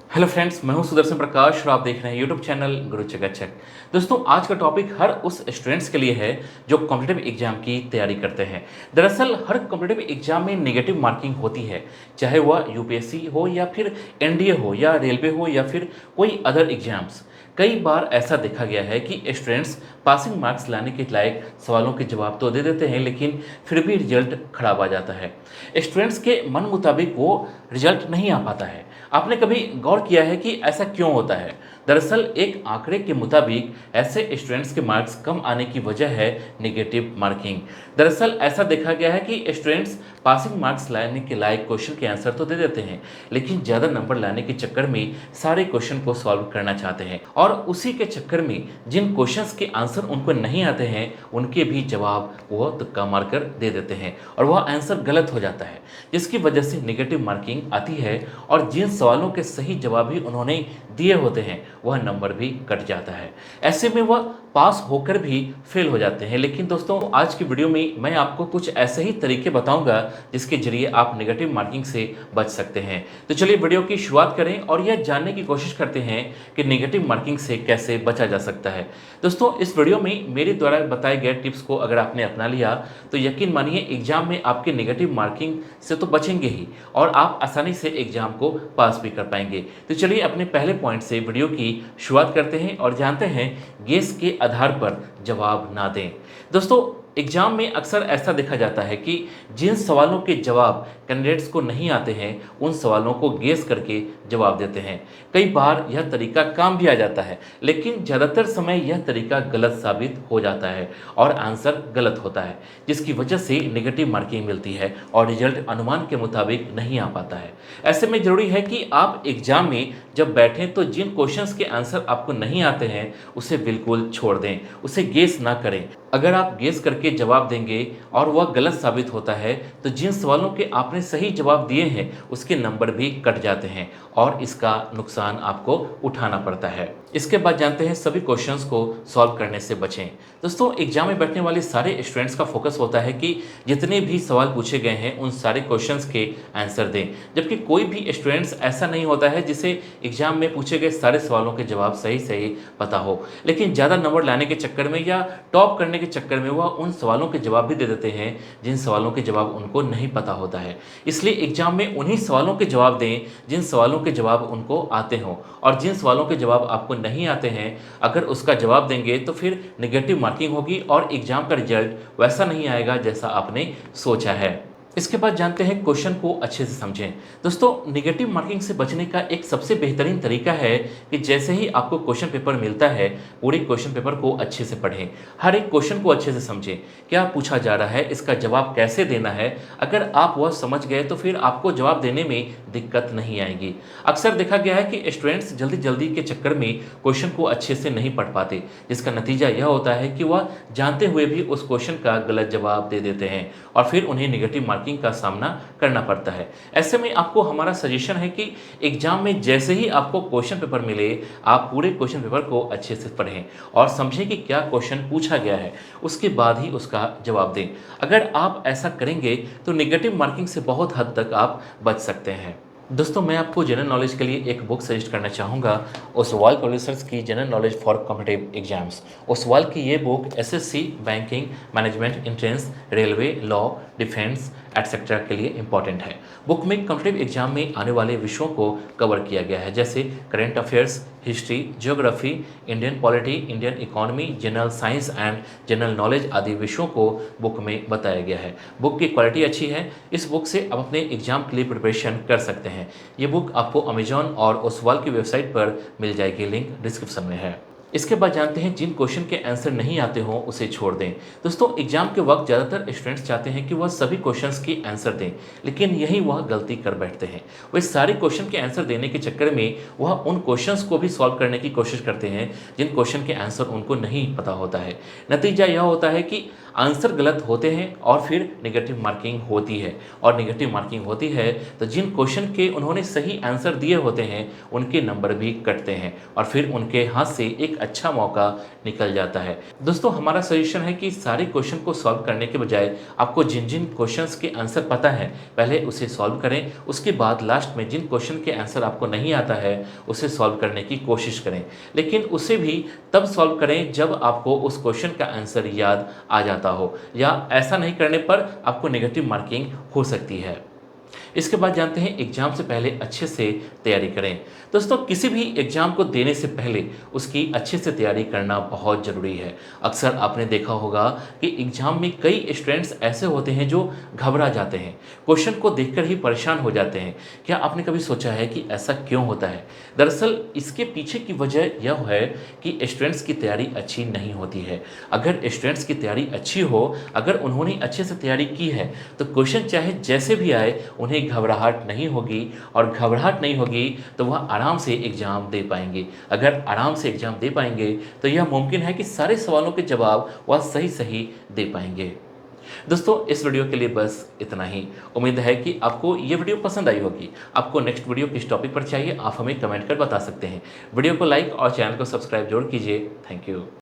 Hello friends, मैं हूं सुदर्शन प्रकाश और आप देख रहे हैं यूट्यूब चैनल गुरु चकाचक। दोस्तों, आज का टॉपिक हर उस स्टूडेंट्स के लिए है जो कॉम्पिटिटिव एग्जाम की तैयारी करते हैं। दरअसल हर कॉम्पिटिटिव एग्जाम में नेगेटिव मार्किंग होती है, चाहे वह यूपीएससी हो या फिर एनडीए हो या रेलवे हो या फिर कोई अदर एग्जाम्स। कई बार ऐसा देखा गया है कि स्टूडेंट्स पासिंग मार्क्स लाने के लायक सवालों के जवाब तो दे देते हैं, लेकिन फिर भी रिजल्ट खराब आ जाता है। स्टूडेंट्स के मन मुताबिक वो रिजल्ट नहीं आ पाता है। आपने कभी गौर किया है कि ऐसा क्यों होता है? दरअसल एक आंकड़े के मुताबिक ऐसे स्टूडेंट्स के मार्क्स कम आने की वजह है नेगेटिव मार्किंग। दरअसल ऐसा देखा गया है कि स्टूडेंट्स पासिंग मार्क्स लाने के लायक क्वेश्चन के आंसर तो दे देते हैं, लेकिन ज़्यादा नंबर लाने के चक्कर में सारे क्वेश्चन को सॉल्व करना चाहते हैं और उसी के चक्कर में जिन क्वेश्चंस के आंसर उनको नहीं आते हैं उनके भी जवाब वो तुक्का मारकर दे देते हैं और वह आंसर गलत हो जाता है, जिसकी वजह से नेगेटिव मार्किंग आती है। और जिन सवालों के सही जवाब भी उन्होंने दिए होते हैं वह नंबर भी कट जाता है। ऐसे में वह पास होकर भी फेल हो जाते हैं। लेकिन दोस्तों, आज की वीडियो में मैं आपको कुछ ऐसे ही तरीके बताऊंगा जिसके जरिए आप नेगेटिव मार्किंग से बच सकते हैं। तो चलिए वीडियो की शुरुआत करें और यह जानने की कोशिश करते हैं कि नेगेटिव मार्किंग से कैसे बचा जा सकता है। दोस्तों, इस वीडियो में मेरे द्वारा बताए गए टिप्स को अगर आपने अपना लिया तो यकीन मानिए एग्जाम में आपके नेगेटिव मार्किंग से तो बचेंगे ही और आप आसानी से एग्जाम को पास भी कर पाएंगे। तो चलिए अपने पहले पॉइंट से वीडियो की शुरुआत करते हैं और जानते हैं गेस के आधार पर जवाब ना दें। दोस्तों, एग्जाम में अक्सर ऐसा देखा जाता है कि जिन सवालों के जवाब कैंडिडेट्स को नहीं आते हैं उन सवालों को गेस करके जवाब देते हैं। कई बार यह तरीका काम भी आ जाता है, लेकिन ज़्यादातर समय यह तरीका गलत साबित हो जाता है और आंसर गलत होता है, जिसकी वजह से नेगेटिव मार्किंग मिलती है और रिजल्ट अनुमान के मुताबिक नहीं आ पाता है। ऐसे में ज़रूरी है कि आप एग्जाम में जब बैठें तो जिन क्वेश्चंस के आंसर आपको नहीं आते हैं उसे बिल्कुल छोड़ दें, उसे गेस ना करें। अगर आप गेस करके जवाब देंगे और वह गलत साबित होता है तो जिन सवालों के आपने सही जवाब दिए हैं उसके नंबर भी कट जाते हैं और इसका नुकसान आपको उठाना पड़ता है। इसके बाद जानते हैं सभी क्वेश्चंस को सॉल्व करने से बचें। दोस्तों, एग्जाम में बैठने वाले सारे स्टूडेंट्स का फोकस होता है कि जितने भी सवाल पूछे गए हैं उन सारे क्वेश्चंस के आंसर दें, जबकि कोई भी स्टूडेंट्स ऐसा नहीं होता है जिसे एग्जाम में पूछे गए सारे सवालों के जवाब सही सही पता हो, लेकिन ज़्यादा नंबर लाने के चक्कर में या टॉप करने के चक्कर में वह उन सवालों के जवाब भी दे देते हैं जिन सवालों के जवाब उनको नहीं पता होता है। इसलिए एग्जाम में उन्हीं सवालों के जवाब दें जिन सवालों के जवाब उनको आते हों, और जिन सवालों के जवाब आपको नहीं आते हैं अगर उसका जवाब देंगे तो फिर नेगेटिव मार्किंग होगी और एग्जाम का रिजल्ट वैसा नहीं आएगा जैसा आपने सोचा है। इसके बाद जानते हैं क्वेश्चन को अच्छे से समझें। दोस्तों, नेगेटिव मार्किंग से बचने का एक सबसे बेहतरीन तरीका है कि जैसे ही आपको क्वेश्चन पेपर मिलता है पूरे क्वेश्चन पेपर को अच्छे से पढ़ें, हर एक क्वेश्चन को अच्छे से समझें, क्या पूछा जा रहा है, इसका जवाब कैसे देना है। अगर आप वह समझ गए तो फिर आपको जवाब देने में दिक्कत नहीं आएगी। अक्सर देखा गया है कि स्टूडेंट्स जल्दी जल्दी के चक्कर में क्वेश्चन को अच्छे से नहीं पढ़ पाते, जिसका नतीजा यह होता है कि वह जानते हुए भी उस क्वेश्चन का गलत जवाब दे देते हैं और फिर उन्हें नेगेटिव मार्किंग का सामना करना पड़ता है। ऐसे में आपको हमारा सजेशन है कि एग्जाम में जैसे ही आपको क्वेश्चन पेपर मिले आप पूरे क्वेश्चन पेपर को अच्छे से पढ़ें और समझें कि क्या क्वेश्चन पूछा गया है, उसके बाद ही उसका जवाब दें। अगर आप ऐसा करेंगे तो नेगेटिव मार्किंग से बहुत हद तक आप बच सकते हैं। दोस्तों, मैं आपको जनरल नॉलेज के लिए एक बुक सजेस्ट करना चाहूँगा, ओसवाल पब्लिशर्स की general knowledge for competitive exams. Oswal की ये book SSC, banking, management, entrance, railway, law, defence etcetera के लिए इंपॉर्टेंट है। बुक में कॉम्पिटिटिव एग्जाम में आने वाले विषयों को कवर किया गया है, जैसे current affairs, history, geography, Indian polity, Indian economy, general science and general knowledge आदि विषयों को बुक में बताया गया है। बुक की क्वालिटी अच्छी है। इस बुक से आप अपने एग्जाम के लिए प्रिपरेशन कर सकते हैं। ये बुक आपको अमेजॉन और ओसवाल की वेबसाइट पर मिल जाएगी, लिंक डिस्क्रिप्शन में है। इसके बाद जानते हैं जिन क्वेश्चन के आंसर नहीं आते हों उसे छोड़ दें। दोस्तों, एग्जाम के वक्त ज़्यादातर स्टूडेंट्स चाहते हैं कि वह सभी क्वेश्चंस के आंसर दें, लेकिन यही वह गलती कर बैठते हैं। वे सारे क्वेश्चन के आंसर देने के चक्कर में वह उन क्वेश्चंस को भी सॉल्व करने की कोशिश करते हैं जिन क्वेश्चन के आंसर उनको नहीं पता होता है। नतीजा यह होता है कि आंसर गलत होते हैं और फिर नेगेटिव मार्किंग होती है। और नेगेटिव मार्किंग होती है तो जिन क्वेश्चन के उन्होंने सही आंसर दिए होते हैं उनके नंबर भी कटते हैं और फिर उनके हाथ से एक अच्छा मौका निकल जाता है। दोस्तों हमारा सजेशन है कि सारे क्वेश्चन को सॉल्व करने के बजाय आपको जिन जिन क्वेश्चंस के आंसर पता है पहले उसे सॉल्व करें, उसके बाद लास्ट में जिन क्वेश्चन के आंसर आपको नहीं आता है उसे सॉल्व करने की कोशिश करें। लेकिन उसे भी तब सॉल्व करें जब आपको उस क्वेश्चन का आंसर याद आ जाता हो, या ऐसा नहीं करने पर आपको नेगेटिव मार्किंग हो सकती है। इसके बाद जानते हैं एग्जाम से पहले अच्छे से तैयारी करें। दोस्तों किसी भी एग्जाम को देने से पहले उसकी अच्छे से तैयारी करना बहुत ज़रूरी है। अक्सर आपने देखा होगा कि एग्जाम में कई स्टूडेंट्स ऐसे होते हैं जो घबरा जाते हैं, क्वेश्चन को देखकर ही परेशान हो जाते हैं। क्या आपने कभी सोचा है कि ऐसा क्यों होता है? दरअसल इसके पीछे की वजह यह है कि स्टूडेंट्स की तैयारी अच्छी नहीं होती है। अगर स्टूडेंट्स की तैयारी अच्छी हो, अगर उन्होंने अच्छे से तैयारी की है तो क्वेश्चन चाहे जैसे भी आए उन्हें घबराहट नहीं होगी, और घबराहट नहीं होगी तो वह आराम से एग्ज़ाम दे पाएंगे। अगर आराम से एग्ज़ाम दे पाएंगे तो यह मुमकिन है कि सारे सवालों के जवाब वह सही सही दे पाएंगे। दोस्तों इस वीडियो के लिए बस इतना ही। उम्मीद है कि आपको ये वीडियो पसंद आई होगी। आपको नेक्स्ट वीडियो किस टॉपिक पर चाहिए आप हमें कमेंट कर बता सकते हैं। वीडियो को लाइक और चैनल को सब्सक्राइब जरूर कीजिए। Thank you.